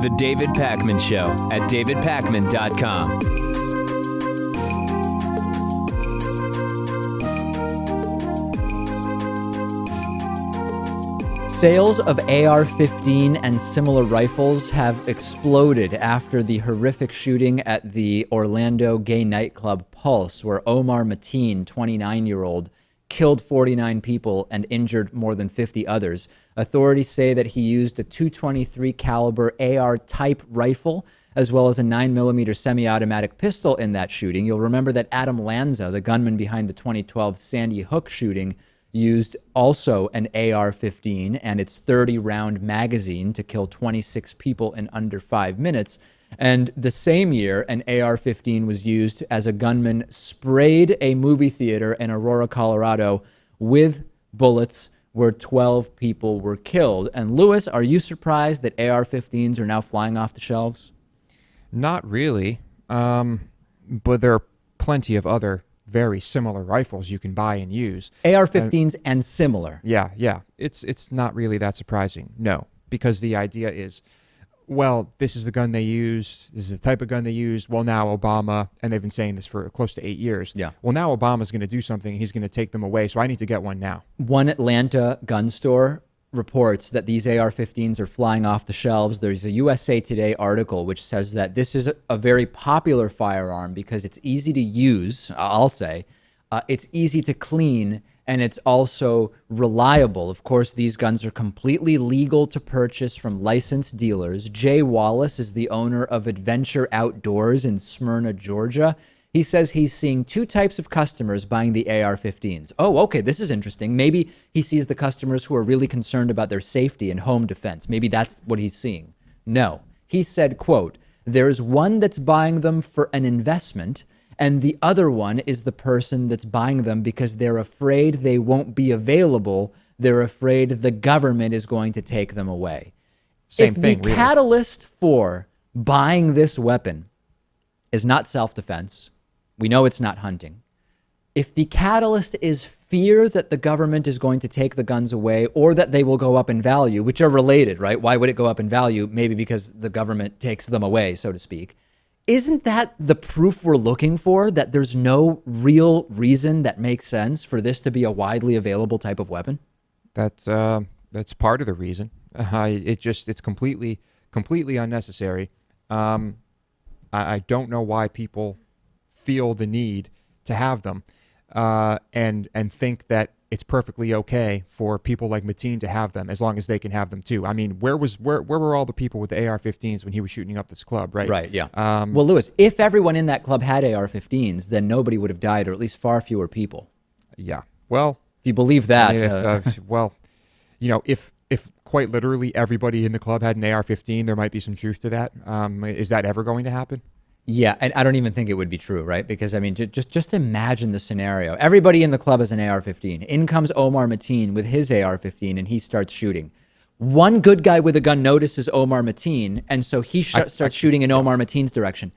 The David Pakman Show at davidpakman.com. Sales of AR-15 and similar rifles have exploded after the horrific shooting at the Orlando gay nightclub Pulse, where Omar Mateen, 29-year-old, killed 49 people and injured more than 50 others. Authorities say that he used a .223 caliber AR-type rifle as well as a 9mm semi-automatic pistol in that shooting. You'll remember that Adam Lanza, the gunman behind the 2012 Sandy Hook shooting, used also an AR-15 and its 30-round magazine to kill 26 people in under 5 minutes. And the same year, an AR-15 was used as a gunman sprayed a movie theater in Aurora, Colorado with bullets where 12 people were killed. And Lewis, are you surprised that AR-15s are now flying off the shelves? Not really, but there are plenty of other very similar rifles you can buy and use. AR-15s and similar. Yeah. It's not really that surprising, no, because the idea is, well, this is the gun they use. This is the type of gun they used. Well, now Obama, and they've been saying this for close to 8 years. Yeah. Well, now Obama's going to do something. He's going to take them away, so I need to get one now. One Atlanta gun store reports that these AR-15s are flying off the shelves. There's a USA Today article which says that this is a very popular firearm because it's easy to use, I'll say. It's easy to clean, and it's also reliable. Of course, these guns are completely legal to purchase from licensed dealers. Jay Wallace is the owner of Adventure Outdoors in Smyrna, Georgia. He says he's seeing two types of customers buying the AR-15s. Oh, okay, this is interesting. Maybe he sees the customers who are really concerned about their safety and home defense. Maybe that's what he's seeing. No. He said, quote, "There's one that's buying them for an investment, and the other one is the person that's buying them because they're afraid they won't be available. They're afraid the government is going to take them away." Same thing, the really. catalyst for buying this weapon is not self-defense, we know it's not hunting. If the catalyst is fear that the government is going to take the guns away or that they will go up in value, which are related, right? Why would it go up in value? Maybe because the government takes them away, so to speak. Isn't that the proof we're looking for, that there's no real reason that makes sense for this to be a widely available type of weapon? That's part of the reason. It's completely unnecessary. I don't know why people feel the need to have them, and think that it's perfectly okay for people like Mateen to have them as long as they can have them too. I mean, where were all the people with the AR-15s when he was shooting up this club, right? Right, yeah. Well, Lewis, if everyone in that club had AR-15s, then nobody would have died, or at least far fewer people. Yeah. Well, if you believe that. I mean, if quite literally everybody in the club had an AR-15, there might be some truth to that. Is that ever going to happen? Yeah, and I don't even think it would be true, right? Because, I mean, just imagine the scenario. Everybody in the club has an AR-15. In comes Omar Mateen with his AR-15, and he starts shooting. One good guy with a gun notices Omar Mateen, and so he starts shooting in Omar Mateen's direction.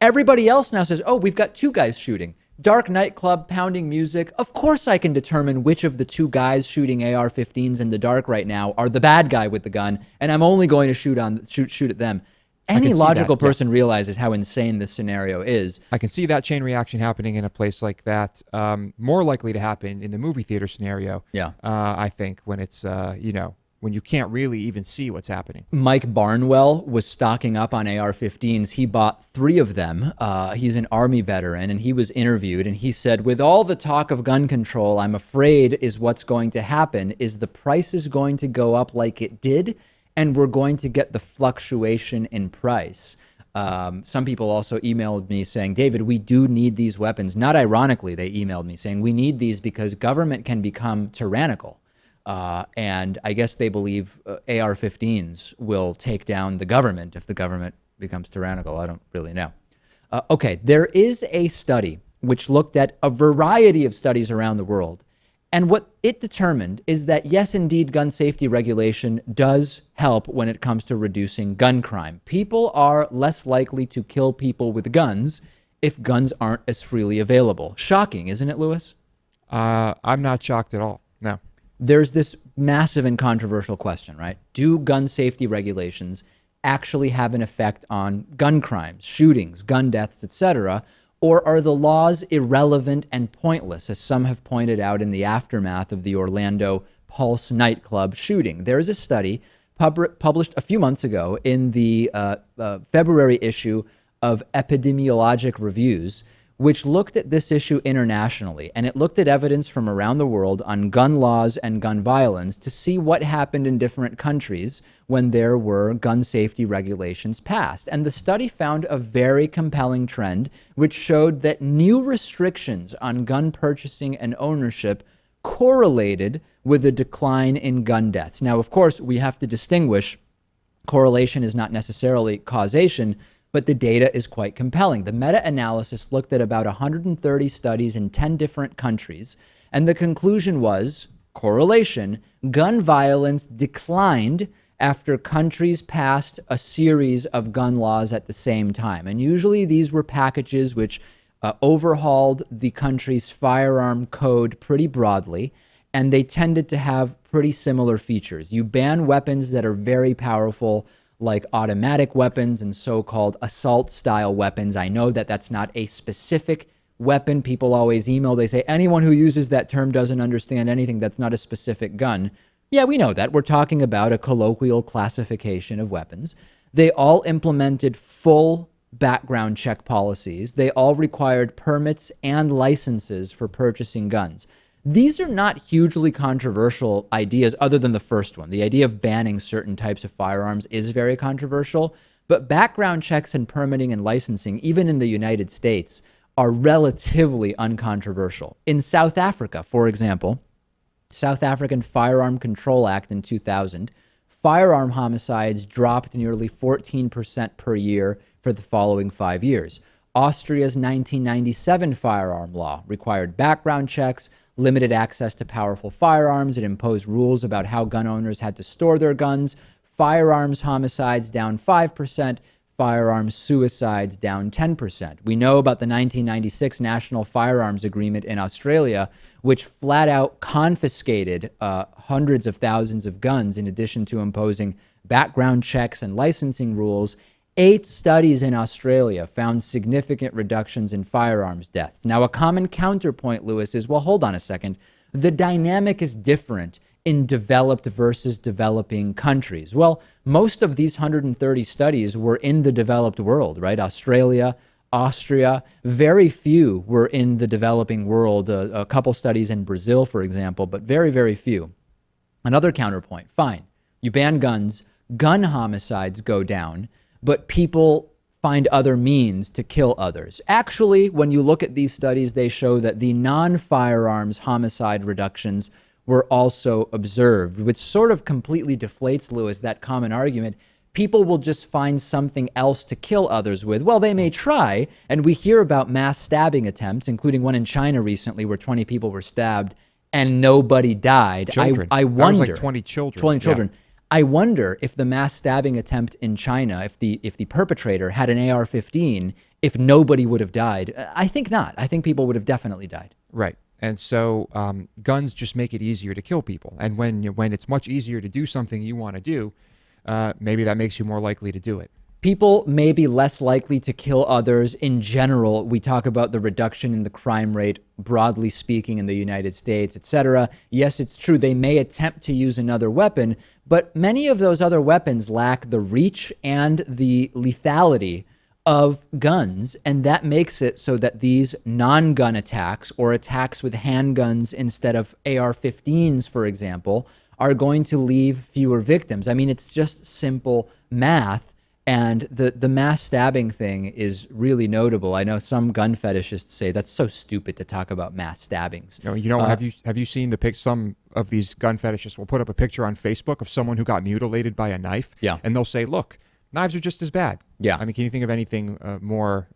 Everybody else now says, oh, we've got two guys shooting. Dark nightclub, pounding music. Of course I can determine which of the two guys shooting AR-15s in the dark right now are the bad guy with the gun, and I'm only going to shoot at them. Any logical person realizes how insane this scenario is. I can see that chain reaction happening in a place like that. More likely to happen in the movie theater scenario. Yeah. I think when it's, when you can't really even see what's happening. Mike Barnwell was stocking up on AR-15s. He bought 3 of them. He's an Army veteran, and he was interviewed, and he said, with all the talk of gun control, I'm afraid is what's going to happen is the price is going to go up like it did, and we're going to get the fluctuation in price. Some people also emailed me saying, David, we do need these weapons. Not ironically, they emailed me saying, we need these because government can become tyrannical. And I guess they believe AR-15s will take down the government if the government becomes tyrannical. I don't really know. Okay, there is a study which looked at a variety of studies around the world. And what it determined is that, yes, indeed, gun safety regulation does help when it comes to reducing gun crime. People are less likely to kill people with guns if guns aren't as freely available. Shocking, isn't it, Lewis? I'm not shocked at all. No. There's this massive and controversial question, right? Do gun safety regulations actually have an effect on gun crimes, shootings, gun deaths, etc.? Or are the laws irrelevant and pointless, as some have pointed out in the aftermath of the Orlando Pulse nightclub shooting? There's a study published a few months ago in the February issue of Epidemiologic Reviews, which looked at this issue internationally, and it looked at evidence from around the world on gun laws and gun violence to see what happened in different countries when there were gun safety regulations passed. And the study found a very compelling trend, which showed that new restrictions on gun purchasing and ownership correlated with a decline in gun deaths. Now, of course, we have to distinguish correlation is not necessarily causation, but the data is quite compelling. The meta-analysis looked at about 130 studies in 10 different countries, and the conclusion was correlation. Gun violence declined after countries passed a series of gun laws at the same time. And usually these were packages which overhauled the country's firearm code pretty broadly, and they tended to have pretty similar features. You ban weapons that are very powerful, like automatic weapons and so-called assault-style weapons. I know that that's not a specific weapon. People always email, they say, anyone who uses that term doesn't understand anything. That's not a specific gun. Yeah, we know that. We're talking about a colloquial classification of weapons. They all implemented full background check policies. They all required permits and licenses for purchasing guns. These are not hugely controversial ideas other than the first one. The idea of banning certain types of firearms is very controversial, but background checks and permitting and licensing, even in the United States, are relatively uncontroversial. In South Africa, for example, South African Firearm Control Act in 2000, firearm homicides dropped nearly 14% per year for the following 5 years. Austria's 1997 firearm law required background checks, limited access to powerful firearms. It imposed rules about how gun owners had to store their guns. Firearms homicides down 5%, firearms suicides down 10%. We know about the 1996 National Firearms Agreement in Australia, which flat out confiscated hundreds of thousands of guns in addition to imposing background checks and licensing rules. 8 studies in Australia found significant reductions in firearms deaths. Now, a common counterpoint, Lewis, is, well, hold on a second. The dynamic is different in developed versus developing countries. Well, most of these 130 studies were in the developed world, right? Australia, Austria. Very few were in the developing world. A couple studies in Brazil, for example, but very, very few. Another counterpoint, fine. You ban guns, gun homicides go down, but people find other means to kill others. Actually, when you look at these studies, they show that the non-firearms homicide reductions were also observed, which sort of completely deflates, Lewis, that common argument. People will just find something else to kill others with. Well, they may try, and we hear about mass stabbing attempts, including one in China recently where 20 people were stabbed and nobody died. Children. I wonder. That was like 20 children. 20 children. Yeah. I wonder if the mass stabbing attempt in China, if the perpetrator had an AR-15, if nobody would have died. I think not. I think people would have definitely died. Right. And so guns just make it easier to kill people. And when it's much easier to do something you want to do, maybe that makes you more likely to do it. People may be less likely to kill others in general. We talk about the reduction in the crime rate, broadly speaking, in the United States, etc. Yes, it's true. They may attempt to use another weapon, but many of those other weapons lack the reach and the lethality of guns. And that makes it so that these non-gun attacks or attacks with handguns instead of AR-15s, for example, are going to leave fewer victims. I mean, it's just simple math. And the mass stabbing thing is really notable. I know some gun fetishists say that's so stupid to talk about mass stabbings. Have you seen the pic? Some of these gun fetishists will put up a picture on Facebook of someone who got mutilated by a knife. Yeah. And they'll say, look, knives are just as bad. Yeah. I mean, can you think of anything more,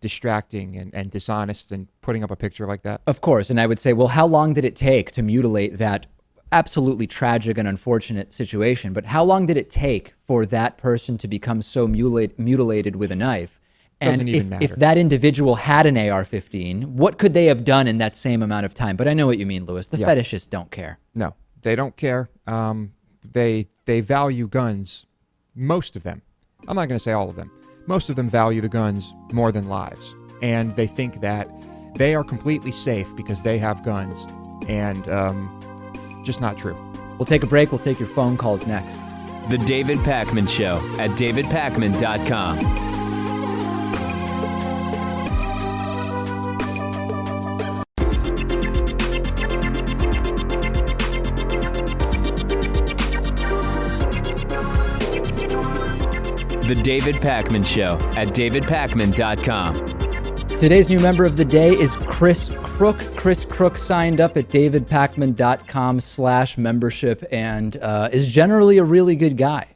distracting and dishonest than putting up a picture like that? Of course. And I would say, well, how long did it take to mutilate that absolutely tragic and unfortunate situation? But how long did it take for that person to become so mutilated with a knife? Doesn't even if matter. that individual had an AR-15, what could they have done in that same amount of time? But I know what you mean, Lewis. The fetishists don't care. No, they don't care. They value guns, most of them. I'm not going to say all of them. Most of them value the guns more than lives. And they think that they are completely safe because they have guns. And just not true. We'll take a break. We'll take your phone calls next. The David Pakman Show at davidpakman.com. The David Pakman Show at davidpakman.com. Today's new member of the day is Chris Crook. Chris Crook signed up at davidpakman.com/membership and is generally a really good guy.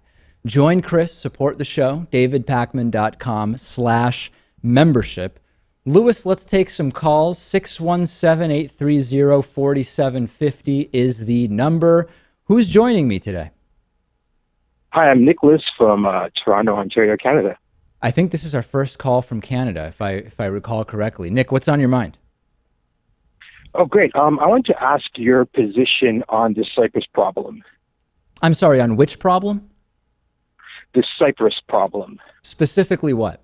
Join Chris, support the show, davidpakman.com/membership. Lewis, let's take some calls. 617-830-4750 is the number. Who's joining me today? Hi, I'm Nicholas from Toronto, Ontario, Canada. I think this is our first call from Canada, if I recall correctly. Nick, what's on your mind? Oh, great. I want to ask your position on the Cyprus problem. I'm sorry, on which problem? The Cyprus problem. Specifically what?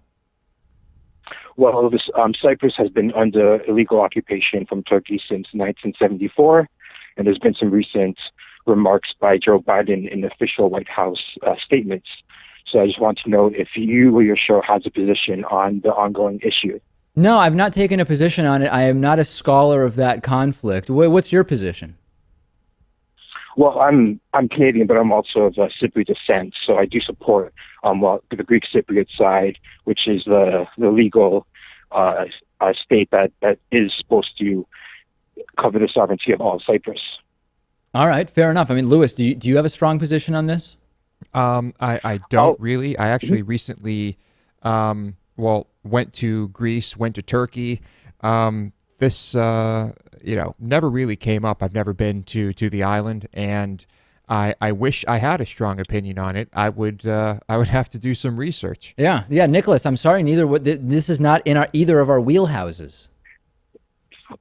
Well, Cyprus has been under illegal occupation from Turkey since 1974, and there's been some recent remarks by Joe Biden in official White House statements. So I just want to know if you or your show has a position on the ongoing issue. No, I've not taken a position on it. I am not a scholar of that conflict. What's your position? Well, I'm Canadian, but I'm also of Cypriot descent, so I do support the Greek Cypriot side, which is the legal state that is supposed to cover the sovereignty of all Cyprus. All right, fair enough. I mean, Lewis, do you have a strong position on this? I don't really. I actually recently, went to Greece, went to Turkey. This, never really came up. I've never been to the island, and I wish I had a strong opinion on it. I would have to do some research. Yeah, Nicholas, I'm sorry, this is not in either of our wheelhouses.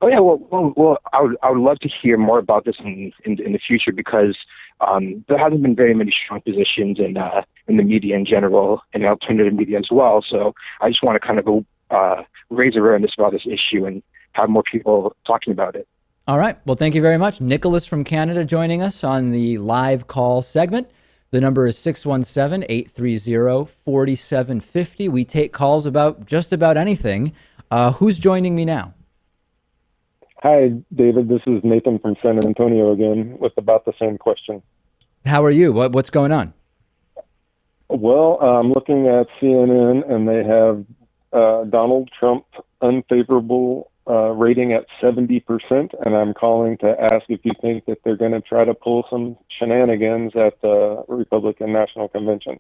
Oh yeah, well, I would love to hear more about this in the future because there hasn't been very many strong positions in the media in general and alternative media as well. So I just want to kind of raise awareness about this issue and have more people talking about it. All right. Well, thank you very much. Nicholas from Canada joining us on the live call segment. The number is 617-830-4750. We take calls about just about anything. Who's joining me now? Hi, David. This is Nathan from San Antonio again with about the same question. How are you? What's going on? Well, I'm looking at CNN, and they have Donald Trump unfavorable rating at 70%, and I'm calling to ask if you think that they're going to try to pull some shenanigans at the Republican National Convention.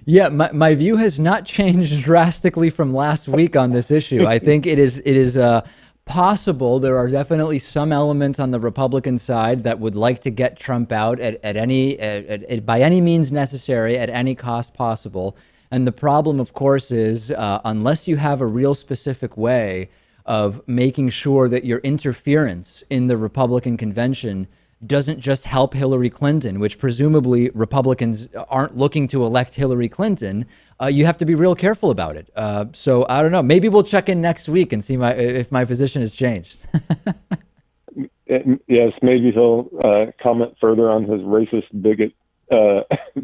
Yeah, my view has not changed drastically from last week on this issue. I think it is possible. There are definitely some elements on the Republican side that would like to get Trump out by any means necessary, at any cost possible. And the problem, of course, is unless you have a real specific way of making sure that your interference in the Republican convention doesn't just help Hillary Clinton, which presumably Republicans aren't looking to elect Hillary Clinton, you have to be real careful about it. So I don't know. Maybe we'll check in next week and see if my position has changed. Yes, maybe he'll comment further on his racist bigot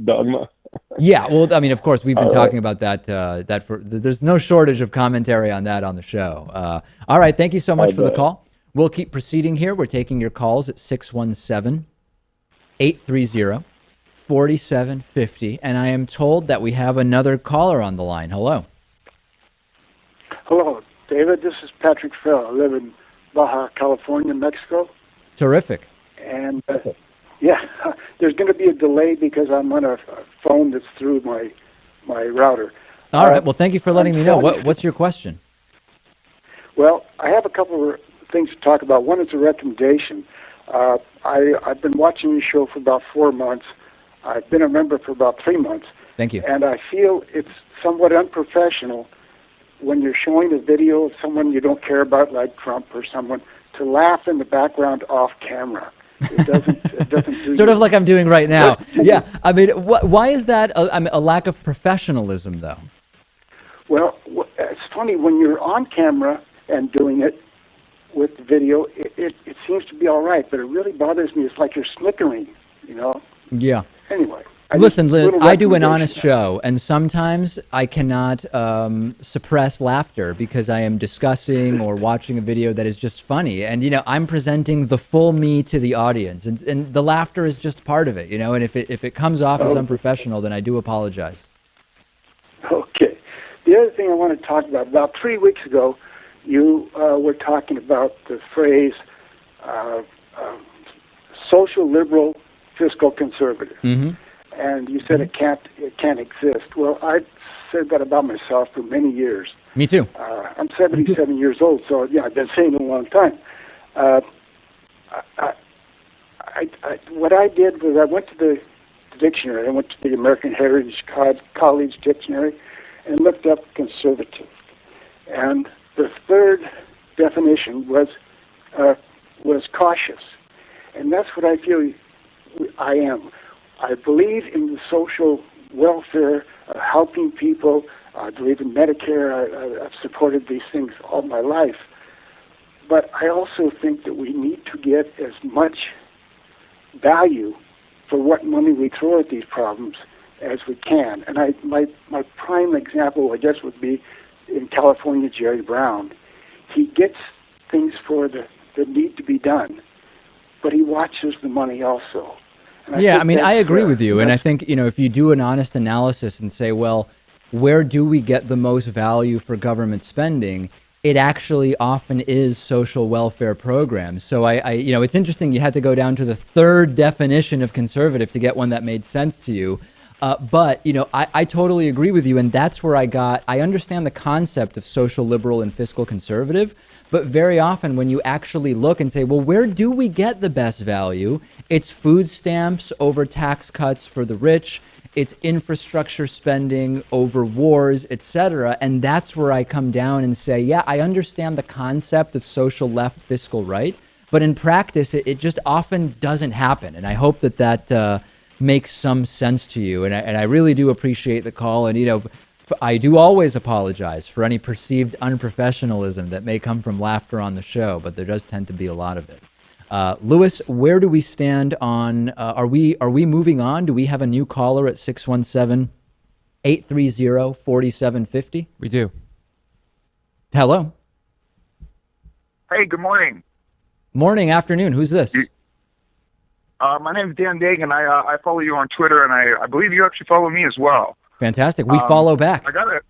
dogma. Yeah, well, I mean, of course, we've been talking about that. There's no shortage of commentary on that on the show. All right, thank you so much for the call. We'll keep proceeding here. We're taking your calls at 617-830-4750. And I am told that we have another caller on the line. Hello. Hello, David. This is Patrick Fell. I live in Baja California, Mexico. Terrific. And, there's going to be a delay because I'm on a phone that's through my router. All right. Well, thank you for letting me know. What's your question? Well, I have a couple of things to talk about. One is a recommendation. I've been watching your show for about 4 months. I've been a member for about 3 months. Thank you. And I feel it's somewhat unprofessional when you're showing a video of someone you don't care about, like Trump or someone, to laugh in the background off camera. It doesn't do Sort of like I'm doing right now. Yeah, I mean, why is that a lack of professionalism, though? Well, it's funny, when you're on camera and doing it with video, it seems to be all right, but it really bothers me. It's like you're snickering, you know? Yeah. Anyway. Listen, Lynn, I do an honest show, and sometimes I cannot suppress laughter because I am discussing or watching a video that is just funny. And, you know, I'm presenting the full me to the audience, and the laughter is just part of it, you know? And if it comes off as unprofessional, then I do apologize. Okay. The other thing I want to talk about 3 weeks ago, you were talking about the phrase social liberal, fiscal conservative. Mm-hmm. And you said it can't exist. Well, I said that about myself for many years. Me too. I'm 77 years old, so yeah, I've been saying it a long time. What I did was I went to the dictionary. I went to the American Heritage College Dictionary and looked up conservative. And the third definition was cautious, and that's what I feel I am. I believe in the social welfare, helping people. I believe in Medicare. I've supported these things all my life. But I also think that we need to get as much value for what money we throw at these problems as we can. And my prime example, I guess, would be in California, Jerry Brown. He gets things for that need to be done, but he watches the money also. Yeah, I mean, I agree with you. And I think, you know, if you do an honest analysis and say, well, where do we get the most value for government spending? It actually often is social welfare programs. So you know, it's interesting you had to go down to the third definition of conservative to get one that made sense to you. But, you know, I totally agree with you. And that's where I understand the concept of social liberal and fiscal conservative. But very often when you actually look and say, well, where do we get the best value? It's food stamps over tax cuts for the rich. It's infrastructure spending over wars, etc. And that's where I come down and say, yeah, I understand the concept of social left, fiscal right. But in practice, it just often doesn't happen. And I hope that makes some sense to you. And I really do appreciate the call. And, you know, I do always apologize for any perceived unprofessionalism that may come from laughter on the show, but there does tend to be a lot of it. Lewis, where do we stand on, are we moving on? Do we have a new caller at 617-830-4750? We do. Hello. Hey, good morning. Morning, afternoon. Who's this? My name is Dan Dagan. I follow you on Twitter, and I believe you actually follow me as well. Fantastic. We follow back. I got it.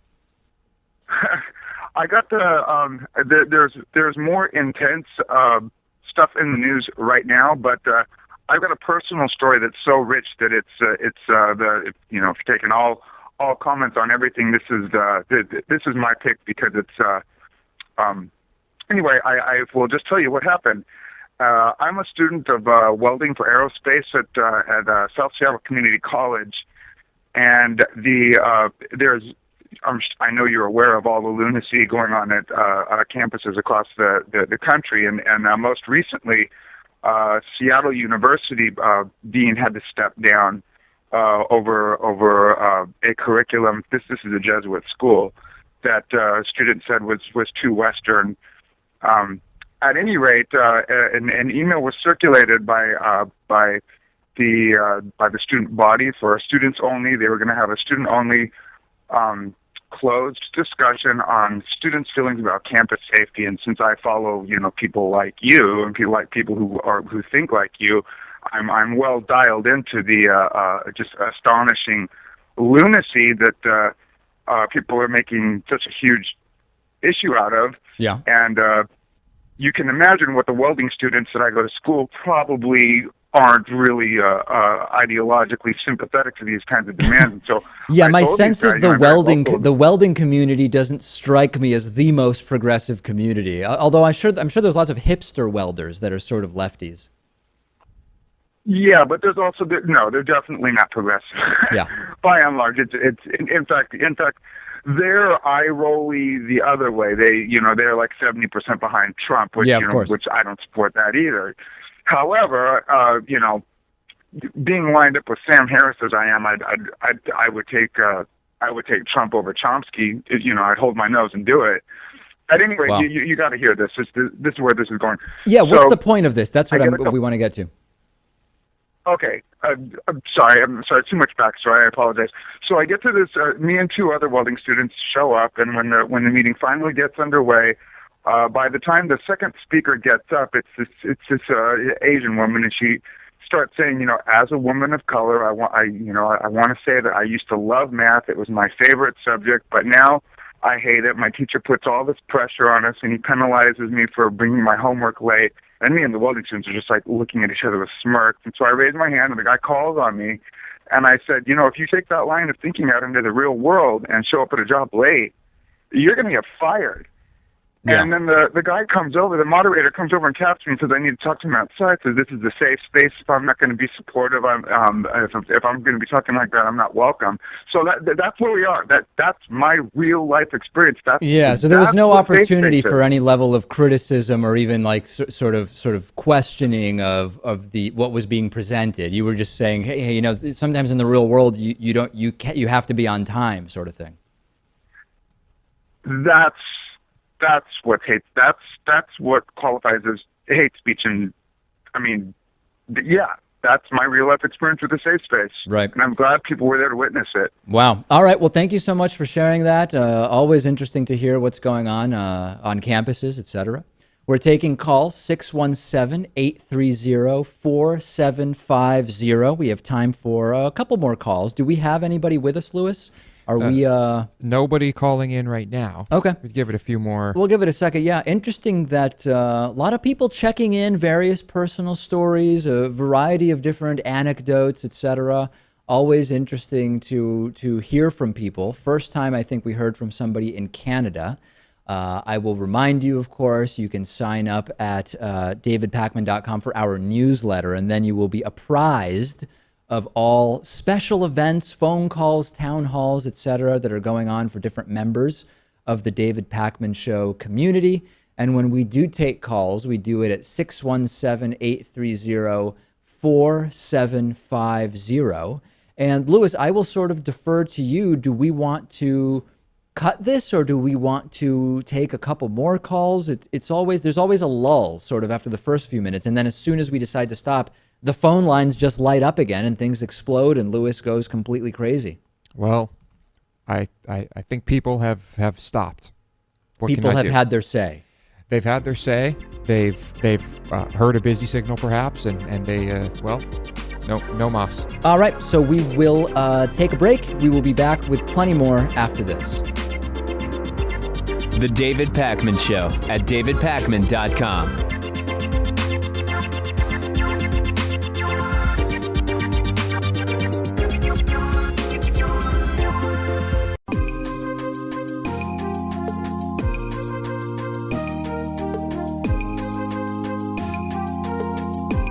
There's more intense stuff in the news right now, but I've got a personal story that's so rich that if you're taking all comments on everything, this is my pick because it's anyway. I will just tell you what happened. I'm a student of welding for aerospace at South Seattle Community College, and I know you're aware of all the lunacy going on at campuses across the country, and most recently, Seattle University dean had to step down over a curriculum. This is a Jesuit school that students said was too Western. At any rate, an email was circulated by the student body for students only. They were going to have a student only closed discussion on students' feelings about campus safety. And since I follow, people like you and people who think like you, I'm well dialed into the just astonishing lunacy that people are making such a huge issue out of. Yeah. And you can imagine what the welding students that I go to school probably aren't really ideologically sympathetic to these kinds of demands. And so yeah, my sense is the welding community doesn't strike me as the most progressive community. Although I'm sure there's lots of hipster welders that are sort of lefties. Yeah, but there's also they're definitely not progressive. Yeah. By and large, it's in fact they're eye-rolly the other way. They're like 70% behind Trump, which, Yeah, of course. which I don't support that either. However, being lined up with Sam Harris as I am, I would take Trump over Chomsky. I'd hold my nose and do it. At any rate, Wow. you got to hear this. This is where this is going. Yeah, what's So, the point of this? That's I get what we want to get to. Okay, I'm sorry. Too much backstory. I apologize. So I get to this. Me and two other welding students show up, and when the meeting finally gets underway, by the time the second speaker gets up, it's this Asian woman, and she starts saying, as a woman of color, I want to say that I used to love math. It was my favorite subject, but now I hate it. My teacher puts all this pressure on us, and he penalizes me for bringing my homework late. And me and the welding students are just like looking at each other with smirks. And so I raised my hand, and the guy calls on me, and I said, if you take that line of thinking out into the real world and show up at a job late, you're going to get fired. Yeah. And then the guy comes over, the moderator comes over and taps me and says, I need to talk to him outside. Says, this is a safe space. If I'm not going to be supportive, if I'm going to be talking like that, I'm not welcome. So that's where we are. That's my real life experience. So there was no what safe opportunity space for is. any level of criticism or even like sort of questioning of what was being presented. You were just saying, hey, sometimes in the real world you have to be on time, sort of thing. That's what hate. That's what qualifies as hate speech, and that's my real life experience with the safe space. Right. And I'm glad people were there to witness it. Wow. All right. Well, thank you so much for sharing that. Always interesting to hear what's going on campuses, etc. We're taking calls 617-830-4750. We have time for a couple more calls. Do we have anybody with us, Lewis? Are we Nobody calling in right now. Okay. We'd give it a few more. We'll give it a second. Yeah, interesting that a lot of people checking in, various personal stories, a variety of different anecdotes, etc. Always interesting to hear from people. First time I think we heard from somebody in Canada. I will remind you, of course, you can sign up at davidpakman.com for our newsletter, and then you will be apprised of all special events, phone calls, town halls, etc., that are going on for different members of the David Pakman Show community. And when we do take calls, we do it at 617-830-4750. And Lewis, I will sort of defer to you. Do we want to cut this, or do we want to take a couple more calls? There's always a lull sort of after the first few minutes. And then as soon as we decide to stop, the phone lines just light up again and things explode and Lewis goes completely crazy. Well, I think people have stopped. What People can I have do? had their say. They've had their say. They've heard a busy signal perhaps, and they no mas. All right, so we will take a break. We will be back with plenty more after this. The David Pakman Show at davidpakman.com.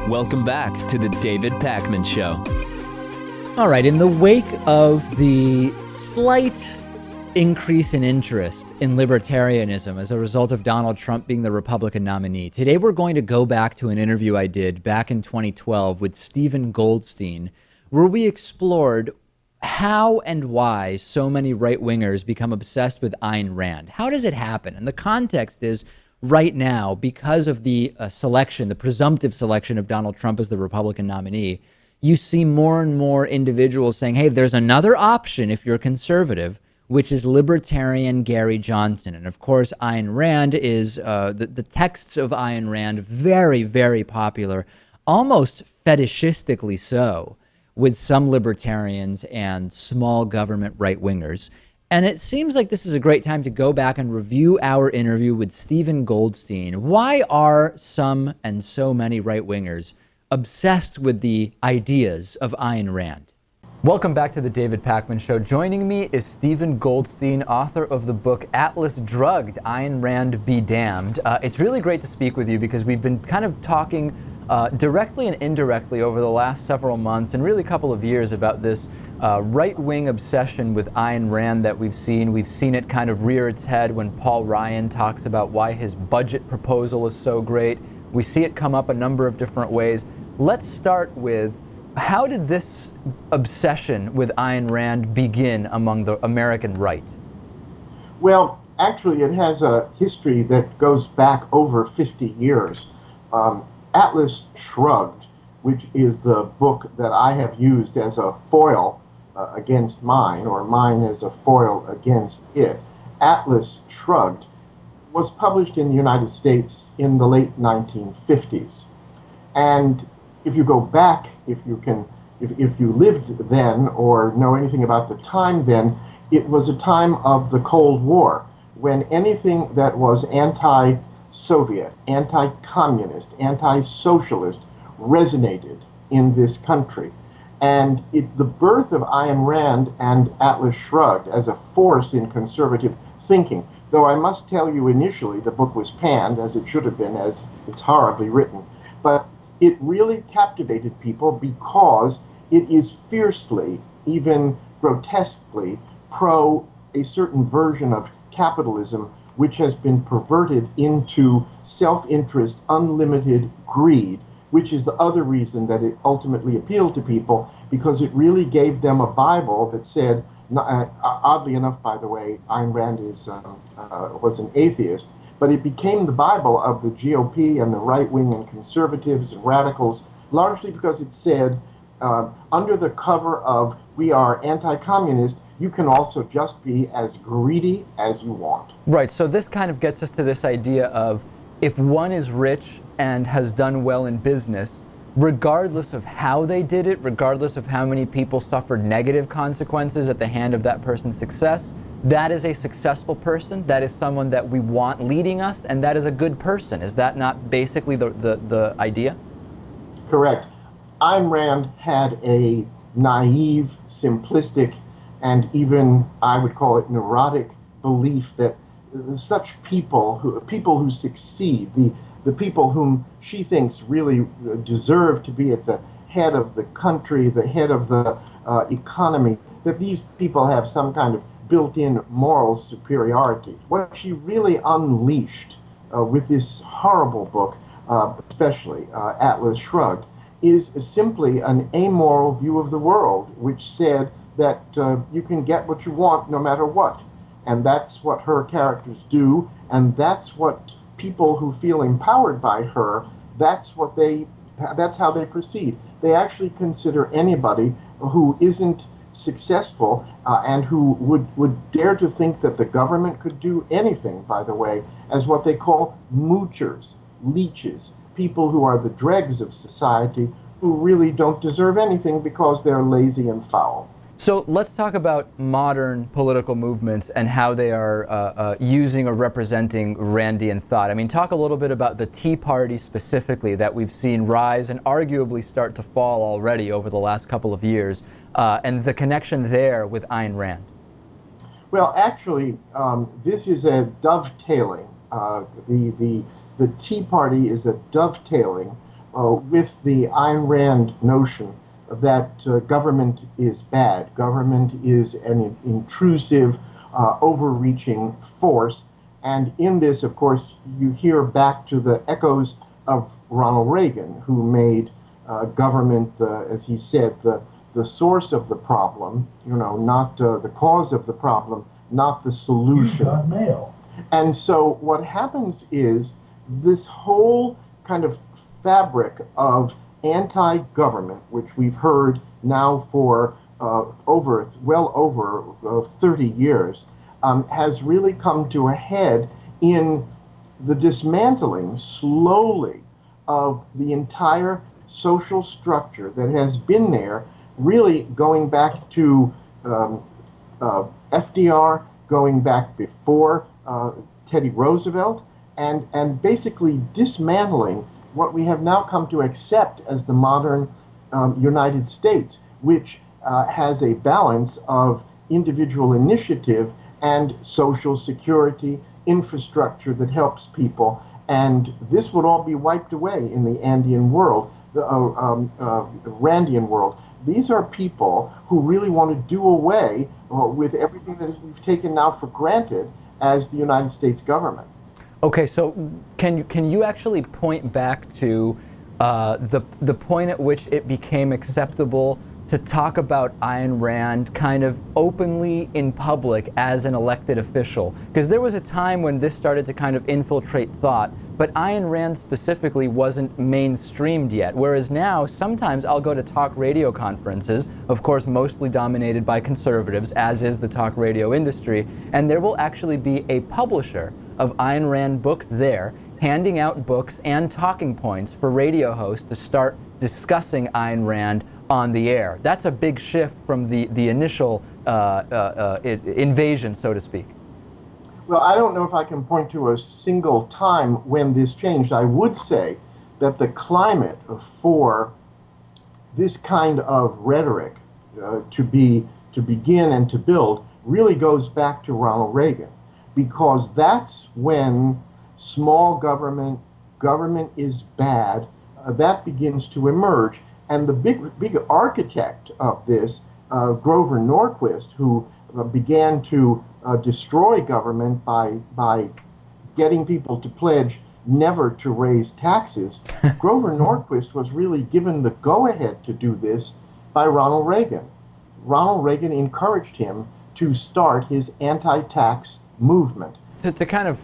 Welcome back to the David Pakman Show. All right, in the wake of the slight increase in interest in libertarianism as a result of Donald Trump being the Republican nominee, today we're going to go back to an interview I did back in 2012 with Stephen Goldstein, where we explored how and why so many right-wingers become obsessed with Ayn Rand. How does it happen? And the context is, right now, because of the selection, the presumptive selection of Donald Trump as the Republican nominee, you see more and more individuals saying, hey, there's another option if you're conservative, which is libertarian Gary Johnson. And of course, Ayn Rand is, the texts of Ayn Rand, very, very popular, almost fetishistically so, with some libertarians and small government right-wingers. And it seems like this is a great time to go back and review our interview with Stephen Goldstein. Why are some and so many right-wingers obsessed with the ideas of Ayn Rand? Welcome back to the David Pakman Show. Joining me is Stephen Goldstein, author of the book Atlas Drugged, Ayn Rand Be Damned. It's really great to speak with you because we've been kind of talking directly and indirectly over the last several months and really a couple of years about this right-wing obsession with Ayn Rand that we've seen. We've seen it kind of rear its head when Paul Ryan talks about why his budget proposal is so great. We see it come up a number of different ways. Let's start with, how did this obsession with Ayn Rand begin among the American right? Well, actually, it has a history that goes back over 50 years. Atlas Shrugged, which is the book that I have used as a foil against mine, or mine as a foil against it. Atlas Shrugged was published in the United States in the late 1950s. And if you go back, if you lived then or know anything about the time then, it was a time of the Cold War, when anything that was anti-Soviet, anti-communist, anti-socialist resonated in this country. And the birth of Ayn Rand and Atlas Shrugged as a force in conservative thinking, though I must tell you initially the book was panned, as it should have been, as it's horribly written, but it really captivated people because it is fiercely, even grotesquely, pro a certain version of capitalism which has been perverted into self-interest, unlimited greed, which is the other reason that it ultimately appealed to people, because it really gave them a Bible that said, oddly enough, by the way, Ayn Rand was an atheist, but it became the Bible of the GOP and the right wing and conservatives and radicals, largely because it said, under the cover of we are anti-communist, you can also just be as greedy as you want. Right, so this kind of gets us to this idea of, if one is rich and has done well in business, regardless of how they did it, regardless of how many people suffered negative consequences at the hand of that person's success, that is a successful person, that is someone that we want leading us, and that is a good person. Is that not basically the idea? Correct. Ayn Rand had a naive, simplistic, and even, I would call it, neurotic belief that such people who succeed, the people whom she thinks really deserve to be at the head of the country, the head of the economy, that these people have some kind of built-in moral superiority. What she really unleashed with this horrible book, especially Atlas Shrugged, is simply an amoral view of the world, which said that you can get what you want no matter what. And that's what her characters do, and that's what people who feel empowered by her, that's how they proceed. They actually consider anybody who isn't successful and who would dare to think that the government could do anything, by the way, as what they call moochers, leeches, people who are the dregs of society, who really don't deserve anything because they're lazy and foul. So let's talk about modern political movements and how they are using or representing Randian thought. I mean, talk a little bit about the Tea Party specifically, that we've seen rise and arguably start to fall already over the last couple of years, and the connection there with Ayn Rand. Well, actually, this is a dovetailing. The Tea Party is a dovetailing with the Ayn Rand notion that government is bad. Government is an intrusive, overreaching force. And in this, of course, you hear back to the echoes of Ronald Reagan, who made government, as he said, the source of the problem, not the cause of the problem, not the solution. And so what happens is this whole kind of fabric of anti-government, which we've heard now for well over 30 years, has really come to a head in the dismantling, slowly, of the entire social structure that has been there, really going back to FDR, going back before Teddy Roosevelt, and basically dismantling what we have now come to accept as the modern United States, which has a balance of individual initiative and social security, infrastructure that helps people, And this would all be wiped away in the Andean world, the Randian world. These are people who really want to do away with everything that we've taken now for granted as the United States government. Okay, so can you actually point back to the point at which it became acceptable to talk about Ayn Rand kind of openly in public as an elected official? Because there was a time when this started to kind of infiltrate thought, but Ayn Rand specifically wasn't mainstreamed yet. Whereas now, sometimes I'll go to talk radio conferences, of course mostly dominated by conservatives, as is the talk radio industry, and there will actually be a publisher of Ayn Rand books there, handing out books and talking points for radio hosts to start discussing Ayn Rand on the air. That's a big shift from the initial invasion, so to speak. Well, I don't know if I can point to a single time when this changed. I would say that the climate for this kind of rhetoric to begin and to build really goes back to Ronald Reagan, because that's when small government is bad, that begins to emerge. And the big architect of this, Grover Norquist, who began to destroy government by getting people to pledge never to raise taxes, Grover Norquist was really given the go-ahead to do this by Ronald Reagan. Ronald Reagan encouraged him to start his anti-tax movement. To kind of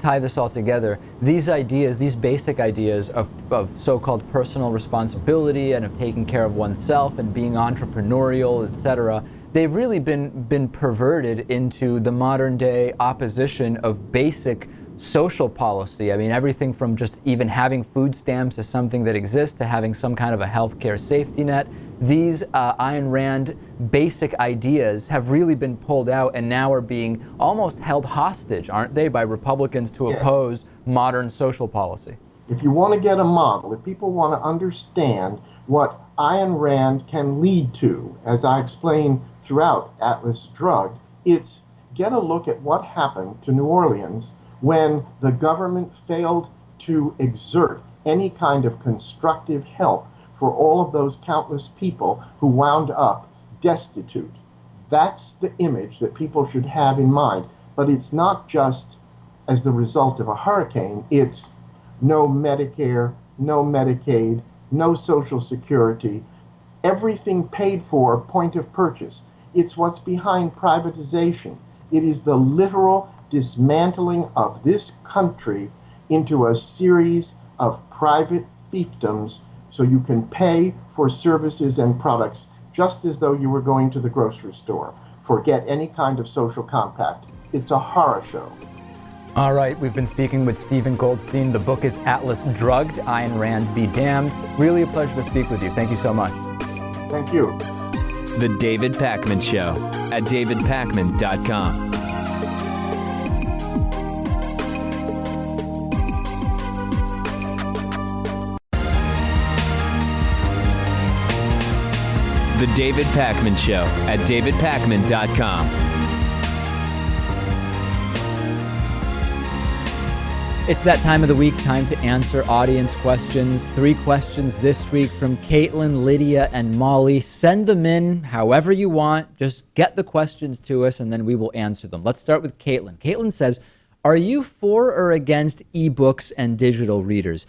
tie this all together, these ideas, these basic ideas of so-called personal responsibility and of taking care of oneself and being entrepreneurial, etc., they've really been perverted into the modern day opposition of basic social policy. I mean, everything from just even having food stamps as something that exists to having some kind of a healthcare safety net. These Ayn Rand basic ideas have really been pulled out and now are being almost held hostage, aren't they, by Republicans to oppose modern social policy? If you want to get a model, if people want to understand what Ayn Rand can lead to, as I explain throughout Atlas Shrugged, it's get a look at what happened to New Orleans when the government failed to exert any kind of constructive help for all of those countless people who wound up destitute. That's the image that people should have in mind. But it's not just as the result of a hurricane. It's no Medicare, no Medicaid, no Social Security, everything paid for point of purchase. It's what's behind privatization. It is the literal dismantling of this country into a series of private fiefdoms so you can pay for services and products just as though you were going to the grocery store. Forget any kind of social compact. It's a horror show. All right, we've been speaking with Stephen Goldstein. The book is Atlas Shrugged, Ayn Rand Be Damned. Really a pleasure to speak with you. Thank you so much. Thank you. The David Pakman Show at davidpakman.com. The David Pakman Show at davidpakman.com. It's that time of the week, time to answer audience questions. 3 questions this week from Caitlin, Lydia, and Molly. Send them in however you want. Just get the questions to us, and then we will answer them. Let's start with Caitlin. Caitlin says, are you for or against ebooks and digital readers?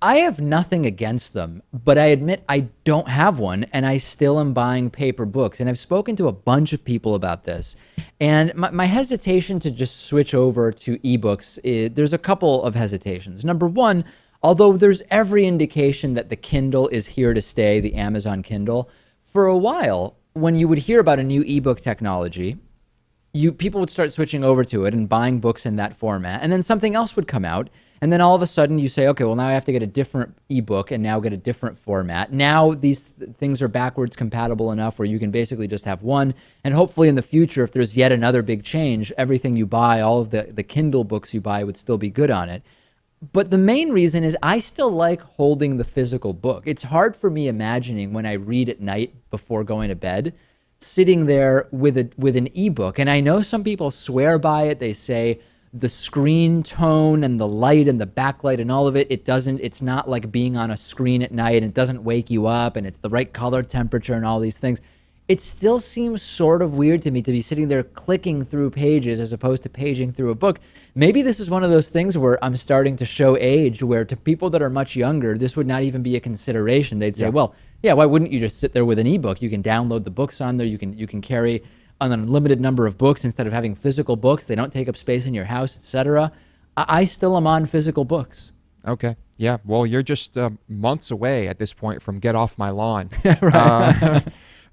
I have nothing against them, but I admit I don't have one, and I still am buying paper books. And I've spoken to a bunch of people about this. And my hesitation to just switch over to ebooks, there's a couple of hesitations. Number one, although there's every indication that the Kindle is here to stay, the Amazon Kindle, for a while, when you would hear about a new ebook technology, people would start switching over to it and buying books in that format, and then something else would come out. And then all of a sudden you say, okay, well, now I have to get a different ebook and now get a different format. Now these things are backwards compatible enough where you can basically just have one. And hopefully in the future, if there's yet another big change, everything you buy, all of the Kindle books you buy would still be good on it. But the main reason is I still like holding the physical book. It's hard for me imagining when I read at night before going to bed, sitting there with an ebook. And I know some people swear by it. They say the screen tone and the light and the backlight and all of it, it's not like being on a screen at night, and it doesn't wake you up, and it's the right color temperature and all these things. It still seems sort of weird to me to be sitting there clicking through pages as opposed to paging through a book. Maybe this is one of those things where I'm starting to show age, where to people that are much younger, this would not even be a consideration. They'd say, well, yeah, why wouldn't you just sit there with an ebook? You can download the books on there. You can carry an unlimited number of books instead of having physical books. They don't take up space in your house, etc. I still am on physical books. Okay. Yeah. Well, you're just months away at this point from Get Off My Lawn.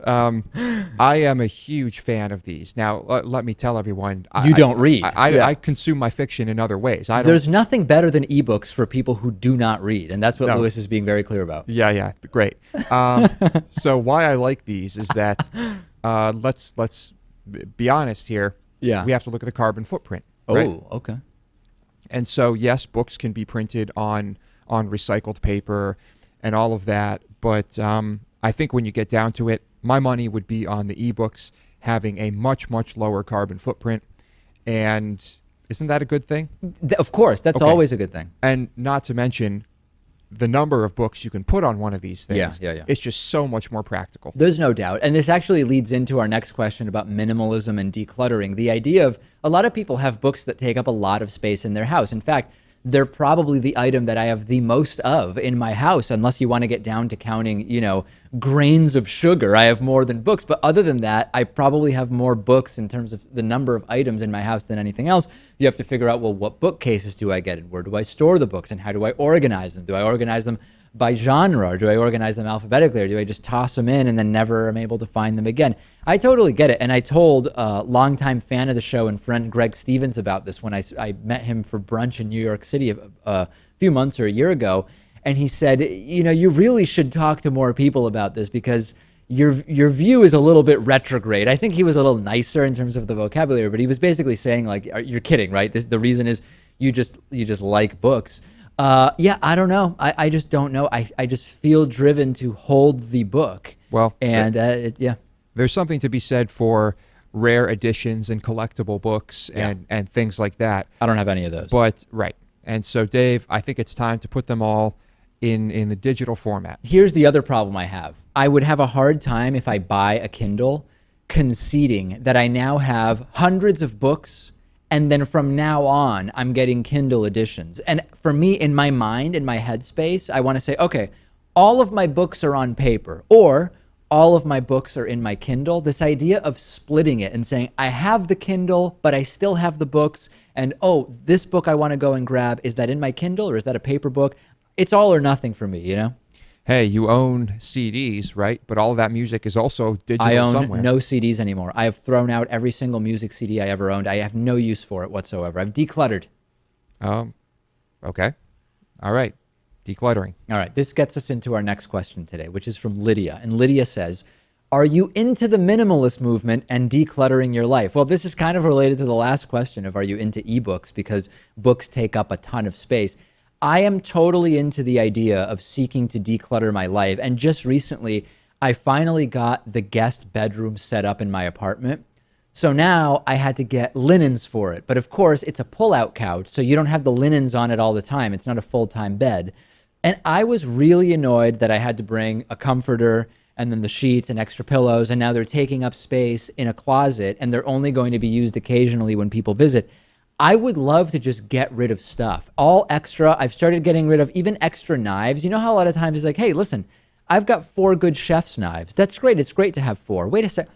I am a huge fan of these. Now, let me tell everyone. You don't read. I consume my fiction in other ways. There's nothing better than ebooks for people who do not read, and that's what Lewis is being very clear about. Yeah, great. So why I like these is that let's be honest here. Yeah. We have to look at the carbon footprint. Oh, right? Okay. And so, yes, books can be printed on recycled paper and all of that, but I think when you get down to it, my money would be on the ebooks having a much, much lower carbon footprint. And isn't that a good thing? Of course, that's always a good thing. And not to mention the number of books you can put on one of these things. Yeah. It's just so much more practical. There's no doubt. And this actually leads into our next question about minimalism and decluttering. The idea of a lot of people have books that take up a lot of space in their house. In fact, they're probably the item that I have the most of in my house, unless you want to get down to counting, grains of sugar. I have more than books. But other than that, I probably have more books in terms of the number of items in my house than anything else. You have to figure out, well, what bookcases do I get and where do I store the books and how do I organize them? Do I organize them by genre, or do I organize them alphabetically, or do I just toss them in and then never am able to find them again? I totally get it. And I told a longtime fan of the show and friend Greg Stevens about this when I met him for brunch in New York City a few months or a year ago. And he said, you really should talk to more people about this because your view is a little bit retrograde. I think he was a little nicer in terms of the vocabulary, but he was basically saying, like, you're kidding, right? The reason is you just like books. I don't know. I just don't know. I just feel driven to hold the book. Well, and there's something to be said for rare editions and collectible books and things like that. I don't have any of those. But right. And so, Dave, I think it's time to put them all in the digital format. Here's the other problem I have. I would have a hard time if I buy a Kindle conceding that I now have hundreds of books, and then from now on, I'm getting Kindle editions. And for me, in my mind, in my headspace, I want to say, okay, all of my books are on paper, or all of my books are in my Kindle. This idea of splitting it and saying, I have the Kindle, but I still have the books, and this book I want to go and grab, is that in my Kindle or is that a paper book? It's all or nothing for me, Hey, you own CDs, right? But all of that music is also digital I own somewhere. no CDs anymore. I have thrown out every single music CD I ever owned. I have no use for it whatsoever. I've decluttered. Okay. All right. Decluttering. All right. This gets us into our next question today, which is from Lydia. And Lydia says, are you into the minimalist movement and decluttering your life? Well, this is kind of related to the last question of, are you into ebooks, because books take up a ton of space. I am totally into the idea of seeking to declutter my life. And just recently, I finally got the guest bedroom set up in my apartment. So now I had to get linens for it. But of course, it's a pull-out couch, so you don't have the linens on it all the time. It's not a full-time bed. And I was really annoyed that I had to bring a comforter and then the sheets and extra pillows, and now they're taking up space in a closet, and they're only going to be used occasionally when people visit. I would love to just get rid of stuff. All extra. I've started getting rid of even extra knives. You know how a lot of times it's like, hey, listen, I've got 4 good chef's knives. That's great. It's great to have 4. Wait a second.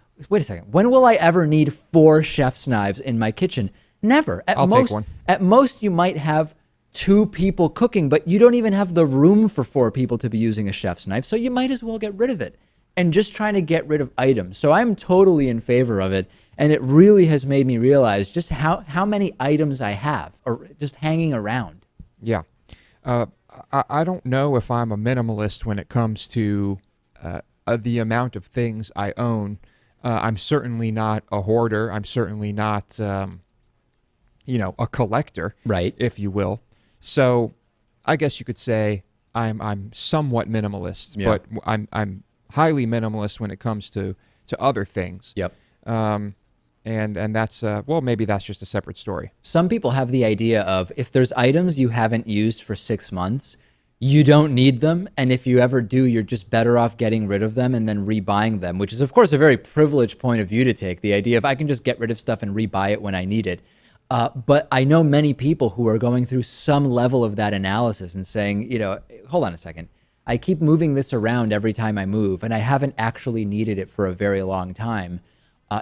When will I ever need 4 chef's knives in my kitchen? Never. I'll take one. At most, you might have 2 people cooking, but you don't even have the room for 4 people to be using a chef's knife. So you might as well get rid of it. And just trying to get rid of items. So I'm totally in favor of it. And it really has made me realize just how many items I have or just hanging around. Yeah. I don't know if I'm a minimalist when it comes to the amount of things I own. I'm certainly not a hoarder. I'm certainly not, a collector, right? If you will. So I guess you could say I'm somewhat minimalist, Yeah. but I'm highly minimalist when it comes to other things. Yep. and that's well, maybe that's just a separate story. Some people have the idea of if there's items you haven't used for 6 months, you don't need them. And if you ever do, you're just better off getting rid of them and then rebuying them, which is, of course, a very privileged point of view to take. The idea of I can just get rid of stuff and rebuy it when I need it. But I know many people who are going through some level of that analysis and saying, hold on a second. I keep moving this around every time I move, and I haven't actually needed it for a very long time.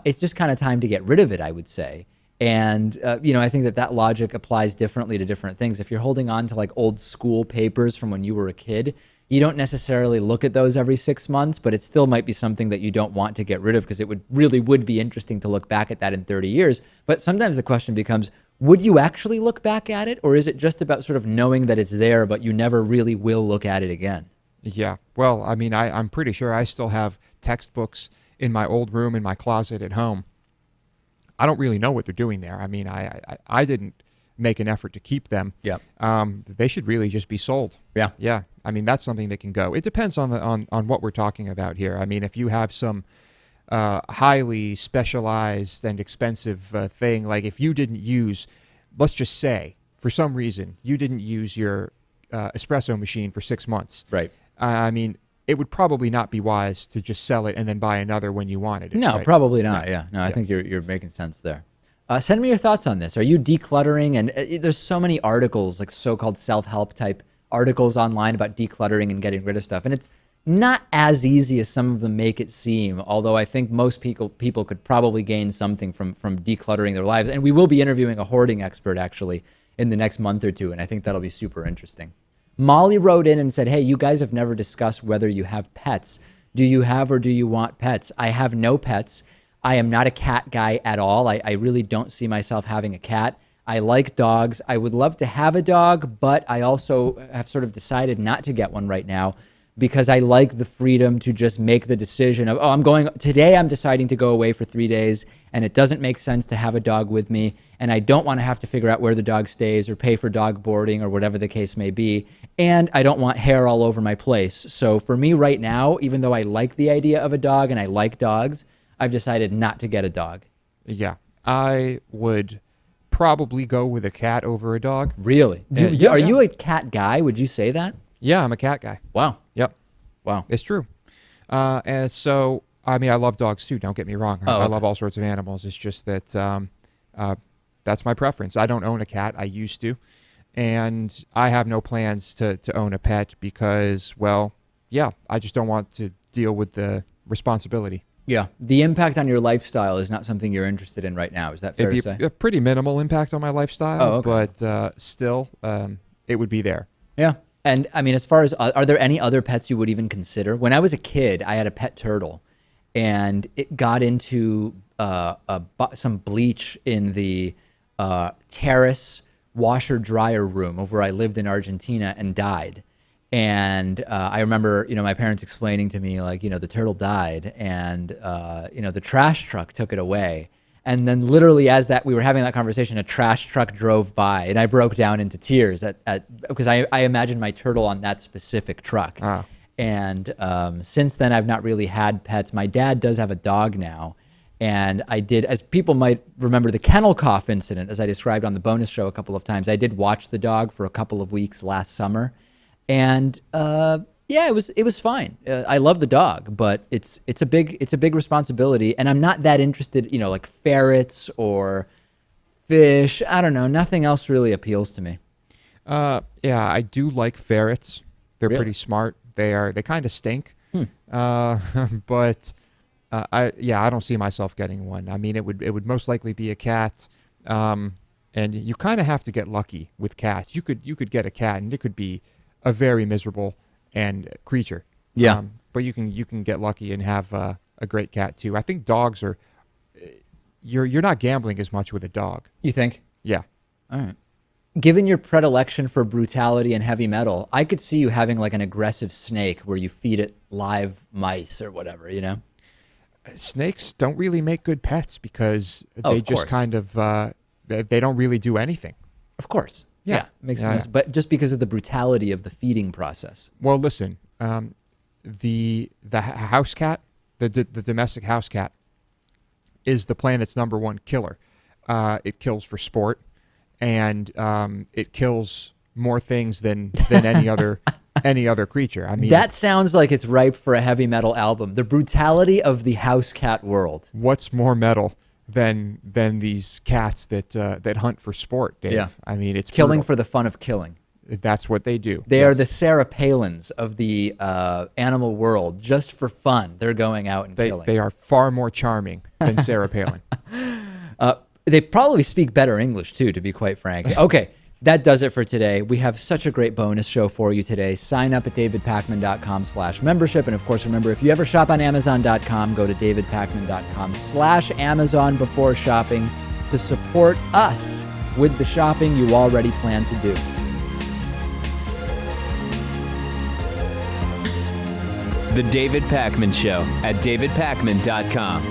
It's just kind of time to get rid of it, I would say. And, I think that logic applies differently to different things. If you're holding on to like old school papers from when you were a kid, you don't necessarily look at those every 6 months, but it still might be something that you don't want to get rid of because it would be interesting to look back at that in 30 years. But sometimes the question becomes, would you actually look back at it? Or is it just about sort of knowing that it's there, but you never really will look at it again? Yeah. Well, I mean, I'm pretty sure I still have textbooks in my old room in my closet at home. I don't really know what they're doing there. I mean, I didn't make an effort to keep them. Yeah. They should really just be sold. Yeah. Yeah. I mean, that's something that can go. It depends on what we're talking about here. I mean, if you have some highly specialized and expensive thing, like if you didn't use, let's just say, for some reason, you didn't use your espresso machine for 6 months. Right. I mean, it would probably not be wise to just sell it and then buy another when you wanted it. No, right? probably not. Yeah. No, I think you're making sense there. Send me your thoughts on this. Are you decluttering? And there's so many articles, like so-called self-help type articles online about decluttering and getting rid of stuff. And it's not as easy as some of them make it seem, although I think most people could probably gain something from decluttering their lives. And we will be interviewing a hoarding expert, actually, in the next month or two, and I think that'll be super interesting. Molly wrote in and said, hey, you guys have never discussed whether you have pets. Do you have or do you want pets? I have no pets. I am not a cat guy at all. I really don't see myself having a cat. I like dogs. I would love to have a dog, but I also have sort of decided not to get one right now because I like the freedom to just make the decision of, today I'm deciding to go away for 3 days and it doesn't make sense to have a dog with me. And I don't want to have to figure out where the dog stays or pay for dog boarding or whatever the case may be. And I don't want hair all over my place. So for me right now, even though I like the idea of a dog and I like dogs, I've decided not to get a dog. Yeah. I would probably go with a cat over a dog. Really? Are you a cat guy? Would you say that? Yeah, I'm a cat guy. Wow. Yep. Wow. It's true. And so, I mean, I love dogs too. Don't get me wrong. I love all sorts of animals. It's just that that's my preference. I don't own a cat. I used to. And I have no plans to own a pet because, well, yeah, I just don't want to deal with the responsibility. Yeah. The impact on your lifestyle is not something you're interested in right now. Is that fair to say? It'd be a pretty minimal impact on my lifestyle, but still, it would be there. Yeah. And I mean, as far as, are there any other pets you would even consider? When I was a kid, I had a pet turtle and it got into some bleach in the terrace washer dryer room of where I lived in Argentina and died. And I remember, my parents explaining to me, like, the turtle died and, the trash truck took it away. And then literally as we were having that conversation, a trash truck drove by and I broke down into tears because I imagined my turtle on that specific truck. Ah. And since then, I've not really had pets. My dad does have a dog now. And I did, as people might remember, the kennel cough incident, as I described on the bonus show a couple of times. I did watch the dog for a couple of weeks last summer. And it was fine. I love the dog, but it's a big responsibility, and I'm not that interested. Like ferrets or fish. I don't know. Nothing else really appeals to me. Yeah, I do like ferrets. They're Really? pretty smart. They kind of stink. But I don't see myself getting one. I mean, it would most likely be a cat. And you kind of have to get lucky with cats. You could get a cat, and it could be a very miserable creature. Yeah. But you can get lucky and have a great cat too. I think dogs are. You're not gambling as much with a dog. You think? Yeah. All right. Given your predilection for brutality and heavy metal, I could see you having like an aggressive snake where you feed it live mice or whatever. Snakes don't really make good pets because Oh, they of just course. kind of they don't really do anything. Of course. Yeah. Makes Yeah, sense. yeah. But just because of the brutality of the feeding process. Well, listen, the house cat, the domestic house cat, is the planet's number one killer. It kills for sport, and it kills more things than any other creature. I mean, that sounds like it's ripe for a heavy metal album. The brutality of the house cat world. what's more metal than these cats that hunt for sport, Dave? Yeah. I mean, it's Killing brutal. for the fun of killing. That's what they do. They Yes. are the Sarah Palins of the animal world. Just for fun, they're going out and killing. They are far more charming than Sarah Palin. They probably speak better English, too, to be quite frank. Okay, that does it for today. We have such a great bonus show for you today. Sign up at davidpakman.com/membership. And, of course, remember, if you ever shop on Amazon.com, go to davidpakman.com/Amazon before shopping to support us with the shopping you already plan to do. The David Pakman Show at davidpakman.com.